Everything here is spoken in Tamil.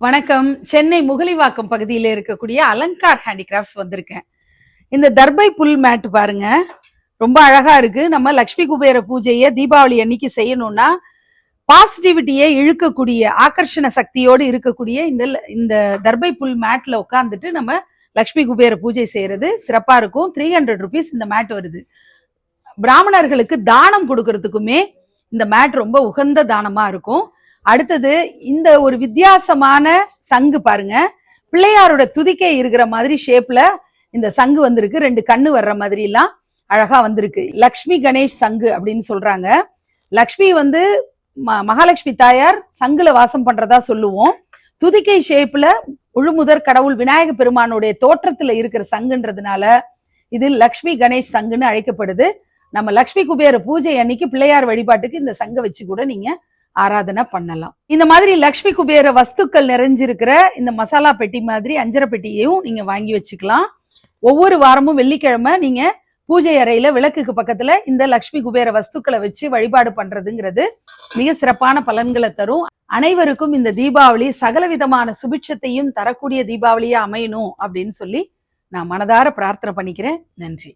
வணக்கம். சென்னை முகலிவாக்கம் பகுதியில் இருக்கக்கூடிய அலங்கார் ஹேண்டிகிராஃப்ட்ஸ் வந்திருக்கேன். இந்த தர்பை புல் மேட் பாருங்க, ரொம்ப அழகா இருக்கு. நம்ம லக்ஷ்மி குபேர பூஜையை தீபாவளி அன்னைக்கு செய்யணும்னா பாசிட்டிவிட்டியை இழுக்கக்கூடிய ஆகர்ஷண சக்தியோடு இருக்கக்கூடிய இந்த தர்பை புல் மேட்ல உட்காந்துட்டு நம்ம லக்ஷ்மி குபேர பூஜை செய்யறது சிறப்பா இருக்கும். 300 rupees இந்த மேட் வருது. பிராமணர்களுக்கு தானம் கொடுக்கறதுக்குமே இந்த மேட் ரொம்ப உகந்த தானமா இருக்கும். அடுத்தது இந்த ஒரு வித்தியாசமான சங்கு பாருங்க, பிள்ளையாரோட துதிக்கை இருக்கிற மாதிரி ஷேப்ல இந்த சங்கு வந்திருக்கு. 2 கண்ணு வர்ற மாதிரி எல்லாம் அழகா வந்திருக்கு. லக்ஷ்மி கணேஷ் சங்கு அப்படின்னு சொல்றாங்க. லக்ஷ்மி மகாலட்சுமி தாயார் சங்குல வாசம் பண்றதா சொல்லுவோம். துதிக்கை ஷேப்ல முழுமுதற் கடவுள் விநாயக பெருமானுடைய தோற்றத்துல இருக்கிற சங்குன்றதுனால இது லக்ஷ்மி கணேஷ் சங்குன்னு அழைக்கப்படுது. நம்ம லக்ஷ்மி குபேர பூஜை அன்னைக்கு பிள்ளையார் வழிபாட்டுக்கு இந்த சங்கை வச்சு கூட நீங்க ஆராதனை பண்ணலாம். இந்த மாதிரி லக்ஷ்மி குபேர வஸ்துக்கள் நிறைஞ்சிருக்கிற இந்த மசாலா பெட்டி மாதிரி அஞ்சரை பெட்டியையும் நீங்க வாங்கி வச்சுக்கலாம். ஒவ்வொரு வாரமும் வெள்ளிக்கிழமை நீங்க பூஜை அறையில விளக்குக்கு பக்கத்துல இந்த லக்ஷ்மி குபேர வஸ்துக்களை வச்சு வழிபாடு பண்றதுங்கிறது மிக சிறப்பான பலன்களை தரும். அனைவருக்கும் இந்த தீபாவளி சகல விதமான சுபிட்சத்தையும் தரக்கூடிய தீபாவளியா அமையணும் அப்படின்னு சொல்லி நான் மனதார பிரார்த்தனை பண்ணிக்கிறேன். நன்றி.